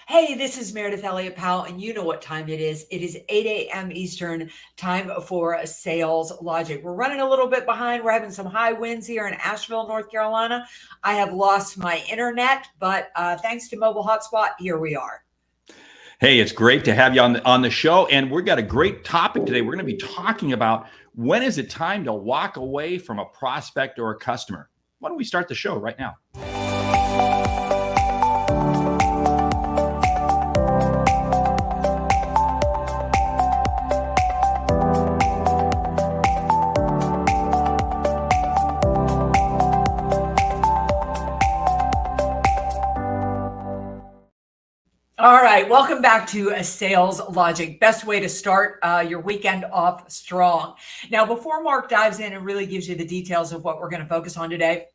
Hey, this is Meredith Elliott Powell, and you know what time it is. It is 8 a.m. Eastern time for Sales Logic. We're running a little bit behind. We're having some high winds here in Asheville, North Carolina. I have lost my internet, but thanks to mobile hotspot, here we are. Hey, it's great to have you on the show, and we've got a great topic today. We're going to be talking about when is it time to walk away from a prospect or a customer. Why don't we start the show right now? All right, welcome back to a Sales Logic. Best way to start your weekend off strong. Now, before Mark dives in and really gives you the details of what we're going to focus on today,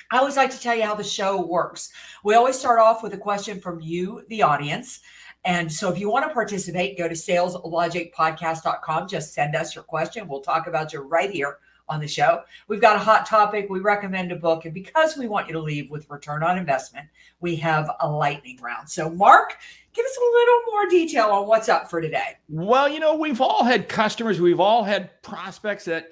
I always like to tell you how the show works. We always start off with a question from you, the audience. And so if you want to participate, go to saleslogicpodcast.com. Just send us your question. We'll talk about you right here on the show. We've got a hot topic. We recommend a book. And because we want you to leave with return on investment, we have a lightning round. So Mark, give us a little more detail on what's up for today. Well, we've all had customers. We've all had prospects that,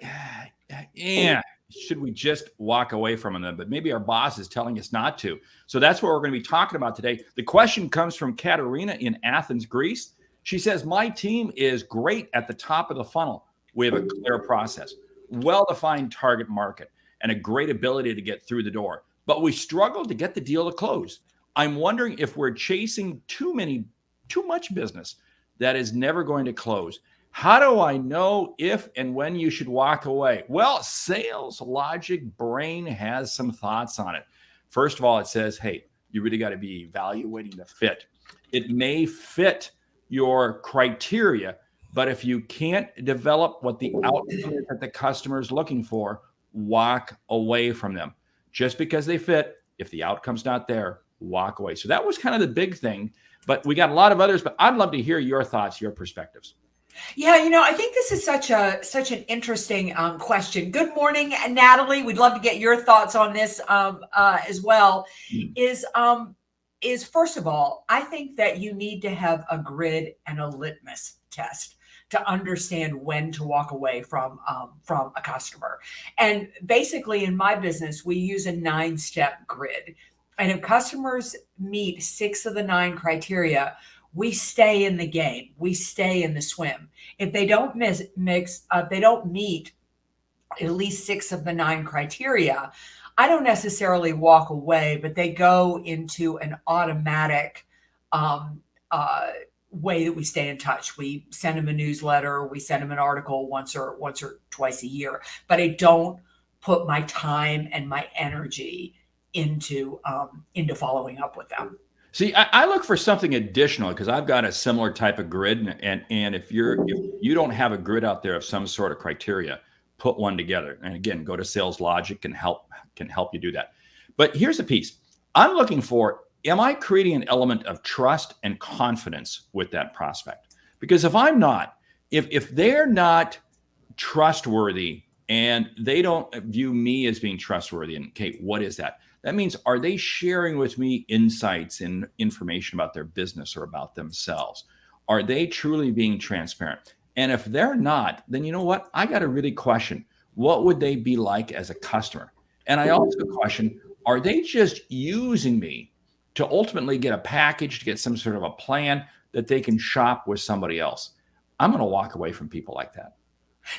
should we just walk away from them? But maybe our boss is telling us not to. So that's what we're going to be talking about today. The question comes from Katerina in Athens, Greece. She says, my team is great at the top of the funnel. We have a clear process, well-defined target market, and a great ability to get through the door. But we struggle to get the deal to close. I'm wondering if we're chasing too much business that is never going to close. How do I know if and when you should walk away? Well, Sales Logic Brain has some thoughts on it. First of all, it says, hey, you really got to be evaluating the fit. It may fit your criteria, but if you can't develop what the outcome is that the customer is looking for, walk away from them. Just because they fit, if the outcome's not there, walk away. So that was kind of the big thing, but we got a lot of others, but I'd love to hear your thoughts, your perspectives. Yeah, I think this is such an interesting question. Good morning, Natalie. We'd love to get your thoughts on this as well. Is first of all, I think that you need to have a grid and a litmus test to understand when to walk away from a customer. And basically, in my business, we use a 9-step grid. And if customers meet 6 of the 9 criteria, we stay in the game. We stay in the swim. If they don't they don't meet at least 6 of the 9 criteria, I don't necessarily walk away, but they go into an automatic way that we stay in touch. We send them a newsletter, we send them an article once or twice a year, but I don't put my time and my energy into following up with them. See, I look for something additional because I've got a similar type of grid, and if you don't have a grid out there of some sort of criteria, put one together. And again, go to Sales Logic can help you do that. But here's the piece: I'm looking for, am I creating an element of trust and confidence with that prospect? Because if I'm not, if they're not trustworthy and they don't view me as being trustworthy, and okay, what is that? That means, are they sharing with me insights and information about their business or about themselves? Are they truly being transparent? And if they're not, then you know what? I got to really question, what would they be like as a customer? And I also question, are they just using me to ultimately get a package, to get some sort of a plan that they can shop with somebody else? I'm going to walk away from people like that.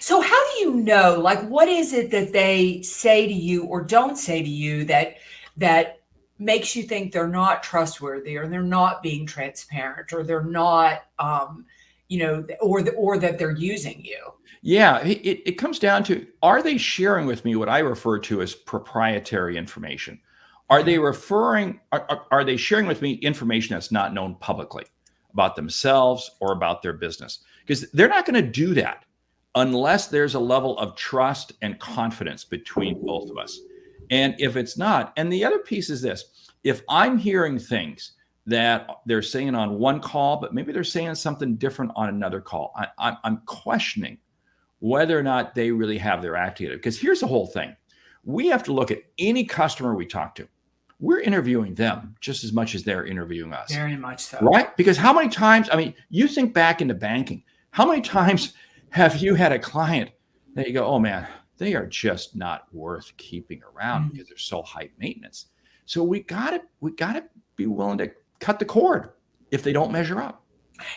So how do you know, like, what is it that they say to you or don't say to you that makes you think they're not trustworthy, or they're not being transparent, or they're not, or that they're using you? Yeah, it comes down to, are they sharing with me what I refer to as proprietary information? Are they are they sharing with me information that's not known publicly about themselves or about their business? Because they're not going to do that unless there's a level of trust and confidence between both of us. And if it's not, and the other piece is this: if I'm hearing things that they're saying on one call, but maybe they're saying something different on another call, I'm questioning whether or not they really have their act together. Because here's the whole thing: we have to look at any customer we talk to. we're interviewing them just as much as they're interviewing us. Very much so. Right? Because how many times, I mean, you think back into banking, how many times have you had a client that you go, oh man, they are just not worth keeping around because they're so high maintenance. So we gotta be willing to cut the cord if they don't measure up.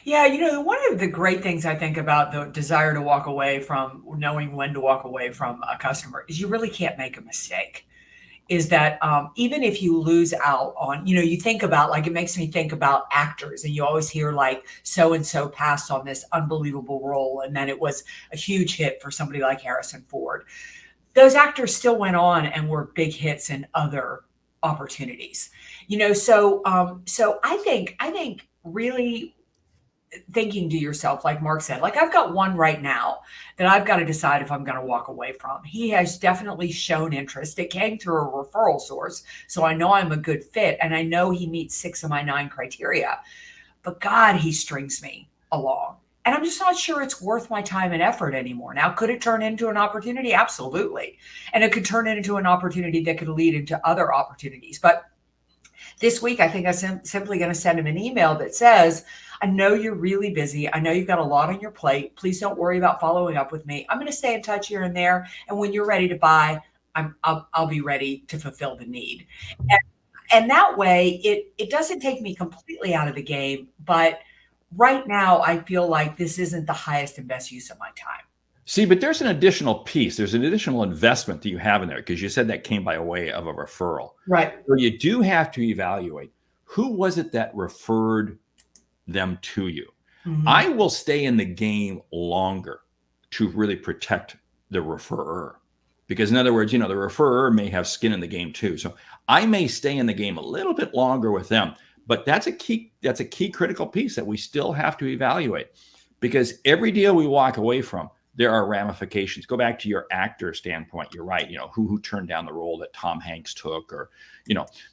Yeah, one of the great things I think about the desire to walk away from knowing when to walk away from a customer is you really can't make a mistake. Is that even if you lose out on, you think about, like, it makes me think about actors, and you always hear like so-and-so passed on this unbelievable role, and then it was a huge hit for somebody like Harrison Ford. Those actors still went on and were big hits in other opportunities, so I think really thinking to yourself, like Mark said, like, I've got one right now that I've got to decide if I'm going to walk away from. He has definitely shown interest. It came through a referral source, so I know I'm a good fit, and I know he meets 6 of my 9 criteria. But God, he strings me along, and I'm just not sure it's worth my time and effort anymore. Now, could it turn into an opportunity? Absolutely. And it could turn into an opportunity that could lead into other opportunities. But this week, I think I'm simply going to send him an email that says, I know you're really busy. I know you've got a lot on your plate. Please don't worry about following up with me. I'm going to stay in touch here and there. And when you're ready to buy, I'll be ready to fulfill the need. And that way, it doesn't take me completely out of the game. But right now, I feel like this isn't the highest and best use of my time. See, but there's an additional piece. There's an additional investment that you have in there, because you said that came by way of a referral. Right. So you do have to evaluate, who was it that referred them to you? I will stay in the game longer to really protect the referrer, because in other words, the referrer may have skin in the game too. So I may stay in the game a little bit longer with them, but that's a key critical piece that we still have to evaluate, because every deal we walk away from, there are ramifications. Go back to your actor standpoint. You're right. Who turned down the role that Tom Hanks took, or,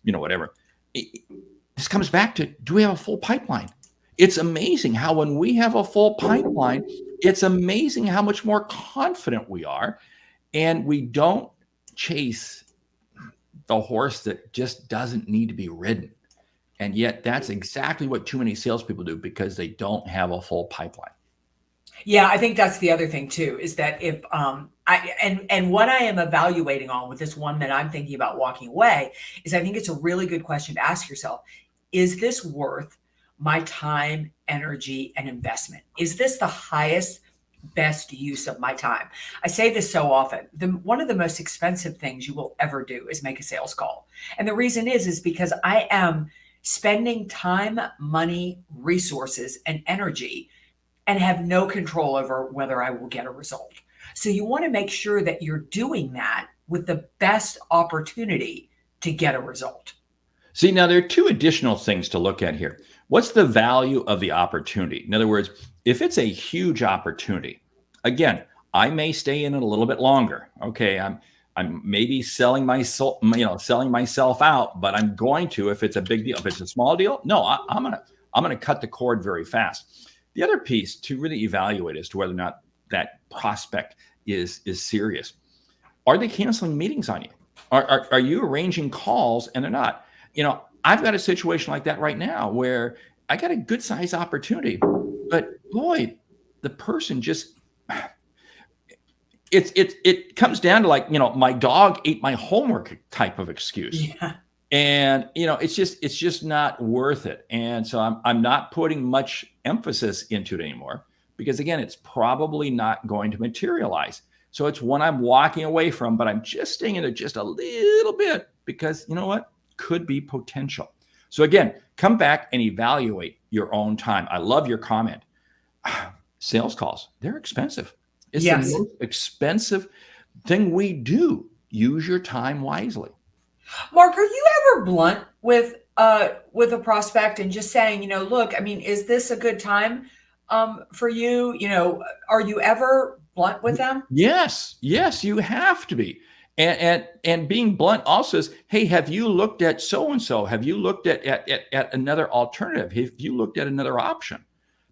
whatever. This comes back to, do we have a full pipeline? It's amazing how when we have a full pipeline, it's amazing how much more confident we are, and we don't chase the horse that just doesn't need to be ridden. And yet that's exactly what too many salespeople do, because they don't have a full pipeline. Yeah, I think that's the other thing too, is that if and what I am evaluating on with this one that I'm thinking about walking away is, I think it's a really good question to ask yourself. Is this worth my time, energy, and investment? Is this the highest, best use of my time? I say this so often. One of the most expensive things you will ever do is make a sales call. And the reason is because I am spending time, money, resources, and energy, and have no control over whether I will get a result. So you want to make sure that you're doing that with the best opportunity to get a result. See, now there are 2 additional things to look at here. What's the value of the opportunity? In other words, if it's a huge opportunity, again, I may stay in it a little bit longer. Okay, I'm maybe selling myself out, but I'm going to, if it's a big deal. If it's a small deal, no, I'm gonna cut the cord very fast. The other piece to really evaluate as to whether or not that prospect is serious. Are they canceling meetings on you? Are you arranging calls and they're not? I've got a situation like that right now where I got a good size opportunity, but boy, the person just, it comes down to, like, my dog ate my homework type of excuse. Yeah. And, it's just not worth it. And so I'm not putting much emphasis into it anymore, because again, it's probably not going to materialize. So it's one I'm walking away from, but I'm just staying in it just a little bit, because you know what? Could be potential. So again, come back and evaluate your own time. I love your comment. Sales calls, they're expensive. It's the most expensive thing we do. Use your time wisely. Mark, are you ever blunt with a prospect and just saying, look, I mean, is this a good time for you? Are you ever blunt with them? Yes, you have to be. And being blunt also is, hey, have you looked at so-and-so? Have you looked at another alternative? Have you looked at another option?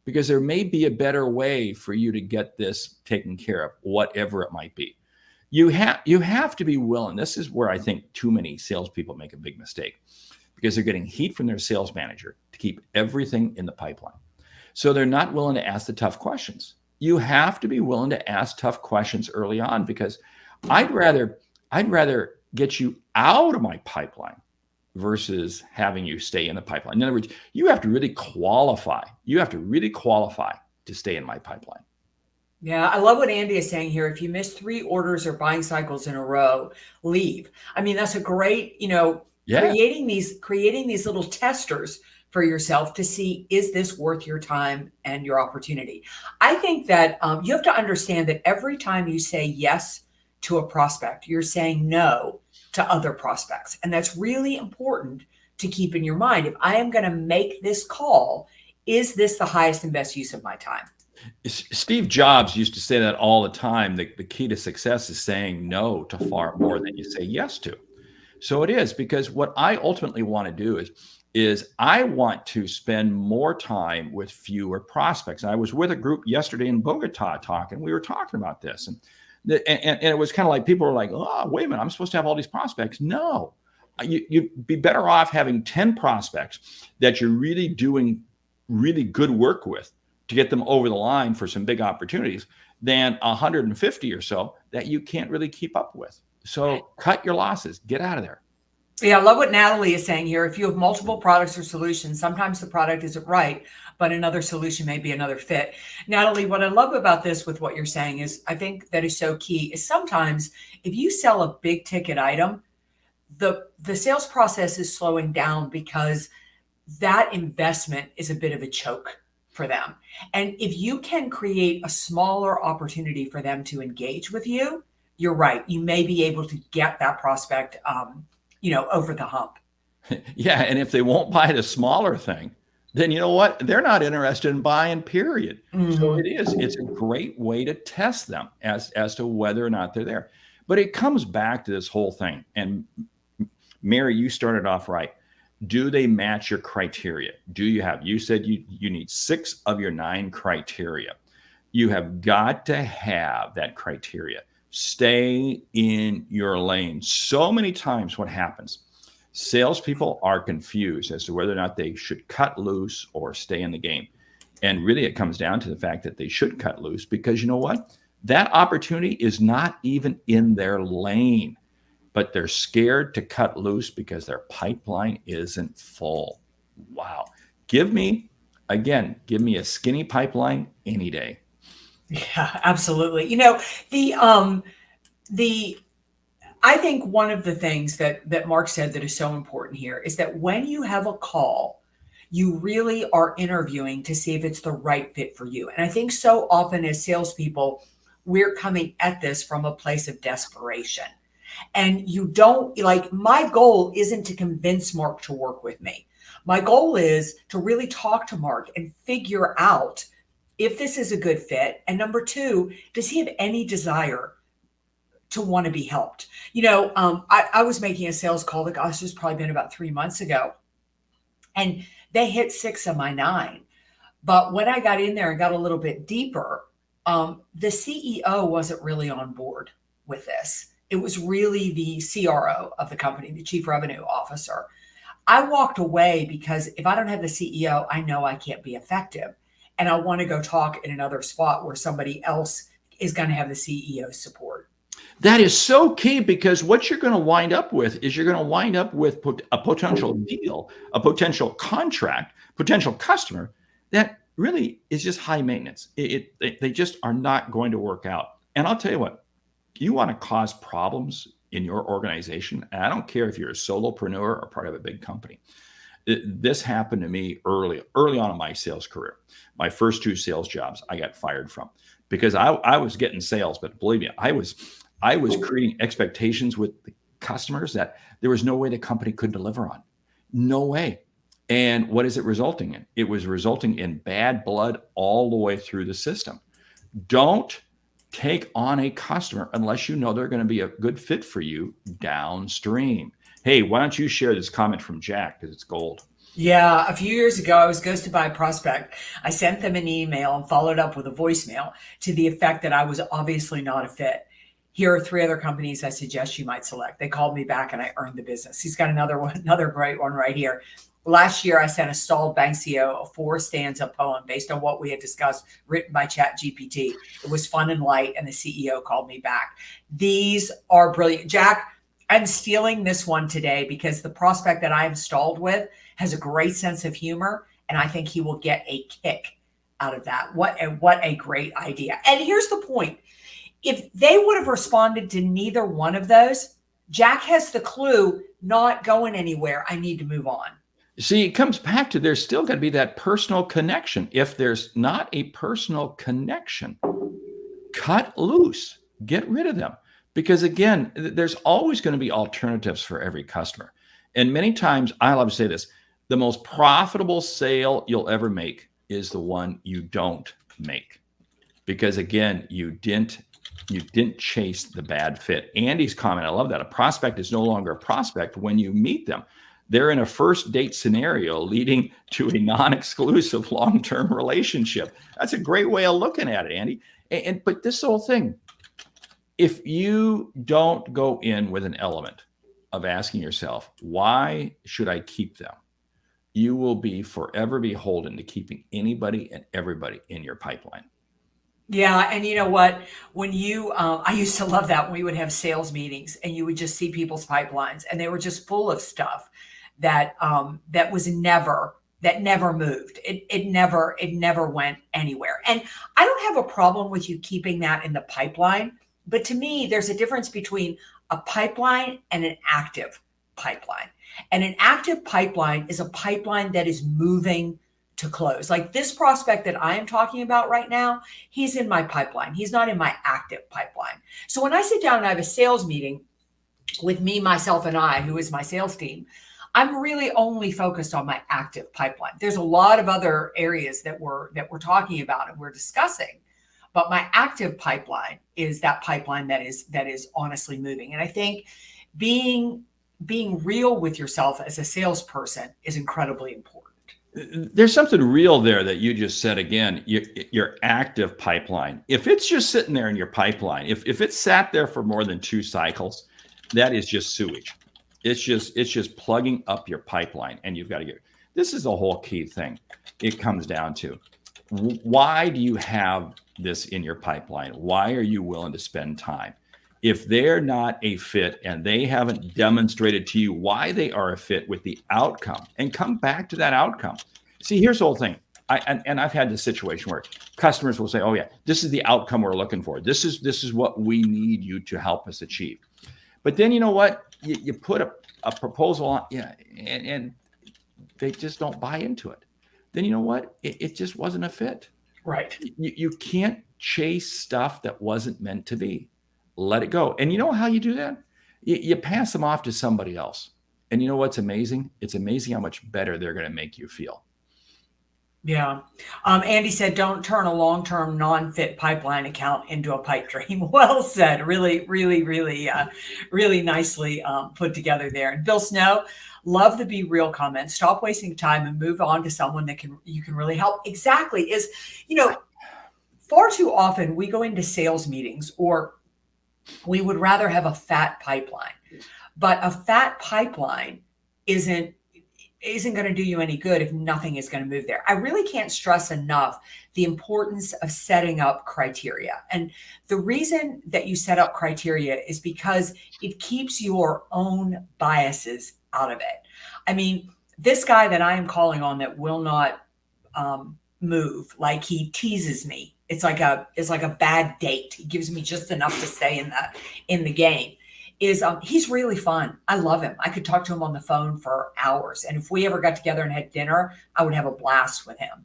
Because there may be a better way for you to get this taken care of, whatever it might be. You have to be willing. This is where I think too many salespeople make a big mistake, because they're getting heat from their sales manager to keep everything in the pipeline. So they're not willing to ask the tough questions. You have to be willing to ask tough questions early on, because I'd rather get you out of my pipeline versus having you stay in the pipeline. In other words, you have to really qualify. You have to really qualify to stay in my pipeline. Yeah, I love what Andy is saying here. If you miss 3 orders or buying cycles in a row, leave. I mean, that's a great, Yeah. creating these little testers for yourself to see, is this worth your time and your opportunity? I think that you have to understand that every time you say yes to a prospect, you're saying no to other prospects. And that's really important to keep in your mind. If I am going to make this call, is this the highest and best use of my time? Steve Jobs used to say that all the time. The key to success is saying no to far more than you say yes to. So it is, because what I ultimately want to do is I want to spend more time with fewer prospects. I was with a group yesterday in Bogota talking. We were talking about this, and it was kind of like people were like, "Oh, wait a minute, I'm supposed to have all these prospects." No, you'd be better off having 10 prospects that you're really doing really good work with to get them over the line for some big opportunities than 150 or so that you can't really keep up with. So cut your losses, get out of there. Yeah, I love what Natalie is saying here. If you have multiple products or solutions, sometimes the product isn't right, but another solution may be another fit. Natalie, what I love about this with what you're saying is, I think that is so key, is sometimes if you sell a big ticket item, the sales process is slowing down because that investment is a bit of a choke for them. And if you can create a smaller opportunity for them to engage with you, you're right. You may be able to get that prospect, over the hump. Yeah. And if they won't buy the smaller thing, then you know what? They're not interested in buying, period. Mm-hmm. So it's a great way to test them as to whether or not they're there. But it comes back to this whole thing. And Mary, you started off right. Do they match your criteria? You said you need 6 of your 9 criteria. You have got to have that criteria. Stay in your lane. So many times what happens, salespeople are confused as to whether or not they should cut loose or stay in the game. And really it comes down to the fact that they should cut loose, because you know what? That opportunity is not even in their lane, but they're scared to cut loose because their pipeline isn't full. Wow. Give me a skinny pipeline any day. Yeah, absolutely. I think one of the things that Mark said that is so important here is that when you have a call, you really are interviewing to see if it's the right fit for you. And I think so often as salespeople, we're coming at this from a place of desperation. And my goal isn't to convince Mark to work with me. My goal is to really talk to Mark and figure out if this is a good fit. And number 2, does he have any desire to want to be helped? I was making a sales call that, gosh, this has probably been about 3 months ago. And they hit 6 of my 9. But when I got in there and got a little bit deeper, the CEO wasn't really on board with this. It was really the CRO of the company, the chief revenue officer. I walked away because if I don't have the CEO, I know I can't be effective. And I want to go talk in another spot where somebody else is going to have the CEO's support. That is so key, because what you're going to wind up with is you're going to wind up with a potential deal, a potential contract, potential customer that really is just high maintenance. They just are not going to work out. And I'll tell you what, you want to cause problems in your organization, and I don't care if you're a solopreneur or part of a big company. This happened to me early on in my sales career. My first 2 sales jobs I got fired from because I was getting sales, but believe me, I was creating expectations with the customers that there was no way the company could deliver on. No way. And what is it resulting in? It was resulting in bad blood all the way through the system. Don't take on a customer unless you know they're going to be a good fit for you downstream. Hey, why don't you share this comment from Jack, because it's gold. Yeah, a few years ago, I was ghosted by a prospect. I sent them an email and followed up with a voicemail to the effect that I was obviously not a fit. Here are 3 other companies I suggest you might select. They called me back and I earned the business. He's got another one, another great one right here. Last year, I sent a stalled bank CEO a 4-stanza poem based on what we had discussed, written by ChatGPT. It was fun and light, and the CEO called me back. These are brilliant. Jack, I'm stealing this one today because the prospect that I am stalled with has a great sense of humor, and I think he will get a kick out of that. What a great idea. And here's the point. If they would have responded to neither one of those, Jack has the clue, not going anywhere. I need to move on. See, it comes back to there's still going to be that personal connection. If there's not a personal connection, cut loose, get rid of them. Because again, there's always going to be alternatives for every customer. And many times, I love to say this, the most profitable sale you'll ever make is the one you don't make. Because again, you didn't chase the bad fit. Andy's comment, I love that. A prospect is no longer a prospect when you meet them. They're in a first date scenario leading to a non-exclusive long-term relationship. That's a great way of looking at it, Andy. But this whole thing, if you don't go in with an element of asking yourself, why should I keep them? You will be forever beholden to keeping anybody and everybody in your pipeline. Yeah. And you know what? When you, I used to love that when we would have sales meetings and you would just see people's pipelines and they were just full of stuff that, that never moved. It never went anywhere. And I don't have a problem with you keeping that in the pipeline, but to me, there's a difference between a pipeline and an active pipeline. And an active pipeline is a pipeline that is moving to close. Like this prospect that I am talking about right now, he's in my pipeline. He's not in my active pipeline. So when I sit down and I have a sales meeting with me, myself, and I, who is my sales team, I'm really only focused on my active pipeline. There's a lot of other areas that we're talking about and we're discussing, but my active pipeline is that pipeline that is honestly moving. And I think being real with yourself as a salesperson is incredibly important. There's something real there that you just said again, your active pipeline. If it's just sitting there in your pipeline, if it's sat there for more than 2 cycles, that is just sewage. It's just plugging up your pipeline, and you've got to this is the whole key thing. It comes down to, why do you have this in your pipeline? Why are you willing to spend time? If they're not a fit and they haven't demonstrated to you why they are a fit with the outcome, and come back to that outcome. See, here's the whole thing. I've had this situation where customers will say, oh yeah, this is the outcome we're looking for. This is what we need you to help us achieve. But then you know what? You put a proposal on, and they just don't buy into it. Then you know what? It just wasn't a fit. Right. You can't chase stuff that wasn't meant to be. Let it go. And you know how you do that? You pass them off to somebody else. And you know what's amazing? It's amazing how much better they're going to make you feel. Yeah. Andy said, don't turn a long-term non-fit pipeline account into a pipe dream. Well said. Really, really, really, really nicely put together there. And Bill Snow, love the be real comment. Stop wasting time and move on to someone that you can really help. Exactly. Is, far too often we go into sales meetings, or we would rather have a fat pipeline, but a fat pipeline isn't going to do you any good if nothing is going to move there. I really can't stress enough the importance of setting up criteria. And the reason that you set up criteria is because it keeps your own biases out of it. I mean, this guy that I am calling on that will not move, like he teases me. It's like a bad date. He gives me just enough to stay in the game. He's really fun. I love him. I could talk to him on the phone for hours. And if we ever got together and had dinner, I would have a blast with him.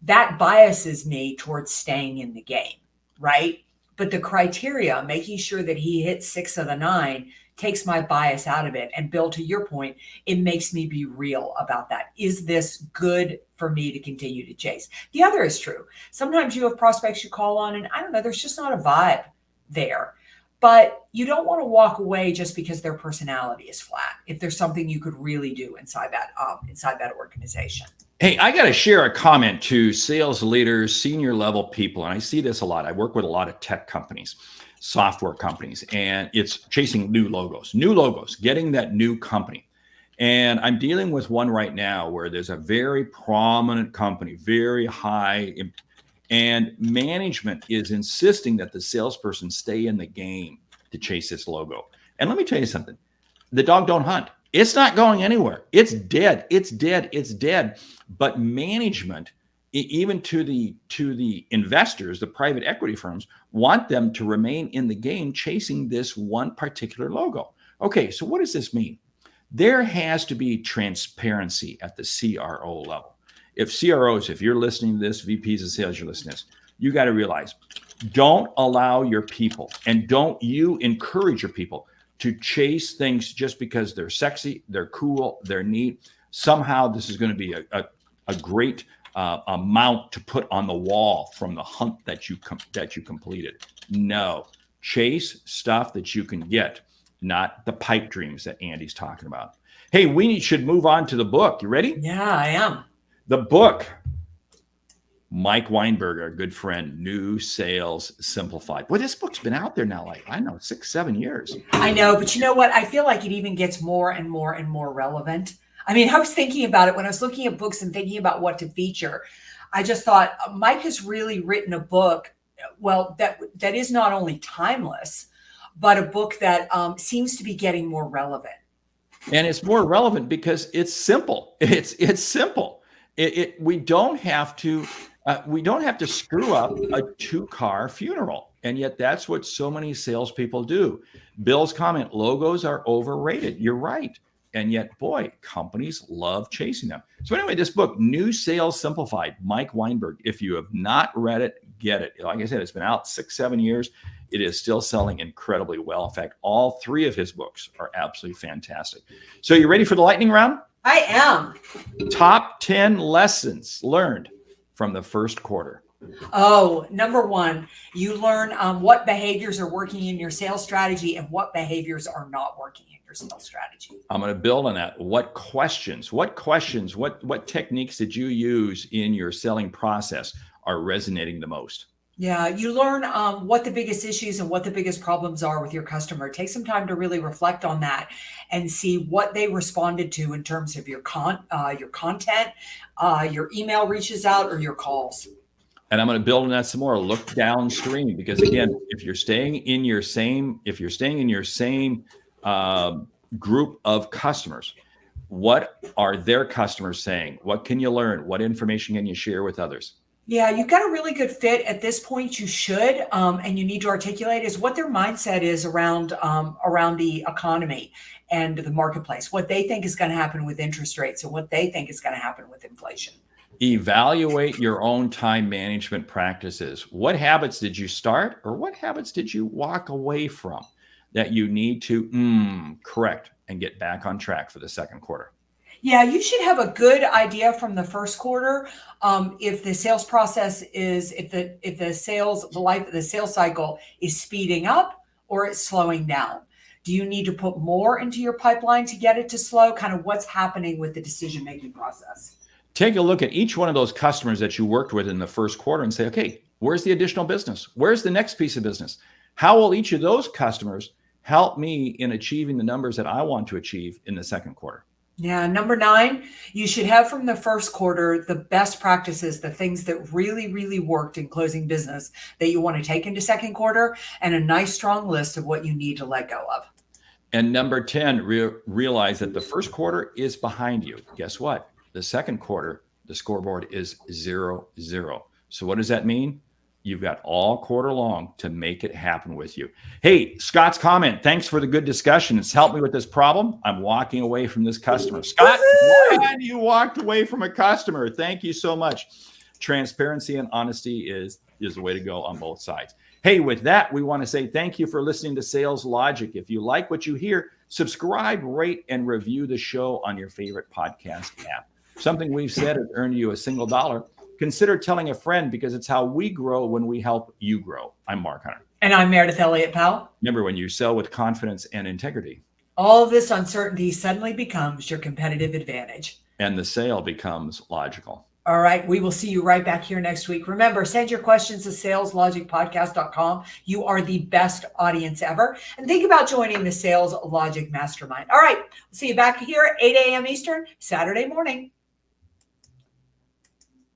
That biases me towards staying in the game, right? But the criteria, making sure that he hits 6 of the 9, takes my bias out of it. And Bill, to your point, it makes me be real about that. Is this good for me to continue to chase? The other is true. Sometimes you have prospects you call on and I don't know, there's just not a vibe there. But you don't want to walk away just because their personality is flat. If there's something you could really do inside that organization. Hey, I got to share a comment to sales leaders, senior level people, and I see this a lot. I work with a lot of tech companies. software companies, and it's chasing new logos, getting that new company. And I'm dealing with one right now where there's a very prominent company, very high, and management is insisting that the salesperson stay in the game to chase this logo. And let me tell you something. The dog don't hunt. It's not going anywhere. It's dead. It's dead. It's dead. But management, even to the investors, the private equity firms, want them to remain in the game chasing this one particular logo. Okay, so what does this mean? There has to be transparency at the CRO level. If CROs, if you're listening to this, VPs of sales, you're listening to this, you got to realize, don't allow your people, and don't you encourage your people to chase things just because they're sexy, they're cool, they're neat. Somehow this is going to be a great amount to put on the wall from the hunt that you completed. No, chase stuff that you can get, not the pipe dreams that Andy's talking about. Hey, we should move on to the book. You ready? Yeah, I am. The book, Mike Weinberg, our good friend, New Sales Simplified. Boy, this book's been out there now, like, I don't know, 6-7 years. I know, but you know what? I feel like it even gets more and more and more relevant. I mean, I was thinking about it when I was looking at books and thinking about what to feature. I just thought Mike has really written a book, well, that is not only timeless, but a book that seems to be getting more relevant. And it's more relevant because it's simple. It's simple. We don't have to screw up a 2-car funeral. And yet that's what so many salespeople do. Bill's comment, logos are overrated. You're right. And yet, boy, companies love chasing them. So anyway, this book, New Sales Simplified, Mike Weinberg. If you have not read it, get it. Like I said, it's been out 6-7 years. It is still selling incredibly well. In fact, all 3 of his books are absolutely fantastic. So you ready for the lightning round? I am. Top 10 lessons learned from the first quarter. Oh, number 1, you learn what behaviors are working in your sales strategy and what behaviors are not working in your sales strategy. I'm going to build on that. What techniques did you use in your selling process are resonating the most? Yeah, you learn what the biggest issues and what the biggest problems are with your customer. Take some time to really reflect on that and see what they responded to in terms of your content, your email reaches out, or your calls. And I'm going to build on that some more. Look downstream, because again, if you're staying in your same group of customers, what are their customers saying? What can you learn? What information can you share with others? Yeah, you've got a really good fit at this point. You should, and you need to articulate is what their mindset is around the economy and the marketplace, what they think is going to happen with interest rates and what they think is going to happen with inflation. Evaluate your own time management practices. What habits did you start, or what habits did you walk away from that you need to correct and get back on track for the second quarter? Yeah, you should have a good idea from the first quarter if the sales process is, if the life of the sales cycle is speeding up or it's slowing down. Do you need to put more into your pipeline to get it to slow? Kind of what's happening with the decision-making process. Take a look at each one of those customers that you worked with in the first quarter and say, okay, where's the additional business? Where's the next piece of business? How will each of those customers help me in achieving the numbers that I want to achieve in the second quarter? Yeah. Number 9, you should have from the first quarter the best practices, the things that really, really worked in closing business that you want to take into second quarter, and a nice strong list of what you need to let go of. And number 10, realize that the first quarter is behind you. Guess what? The second quarter, the scoreboard is 0-0. So what does that mean? You've got all quarter long to make it happen with you. Hey, Scott's comment. Thanks for the good discussion. It's helped me with this problem. I'm walking away from this customer. Scott, why you walked away from a customer? Thank you so much. Transparency and honesty is the way to go on both sides. Hey, with that, we want to say thank you for listening to Sales Logic. If you like what you hear, subscribe, rate, and review the show on your favorite podcast app. Something we've said has earned you a single dollar. Consider telling a friend, because it's how we grow when we help you grow. I'm Mark Hunter. And I'm Meridith Elliott Powell. Remember, when you sell with confidence and integrity, all of this uncertainty suddenly becomes your competitive advantage. And the sale becomes logical. All right. We will see you right back here next week. Remember, send your questions to saleslogicpodcast.com. You are the best audience ever. And think about joining the Sales Logic Mastermind. All right. We'll see you back here at 8 a.m. Eastern, Saturday morning.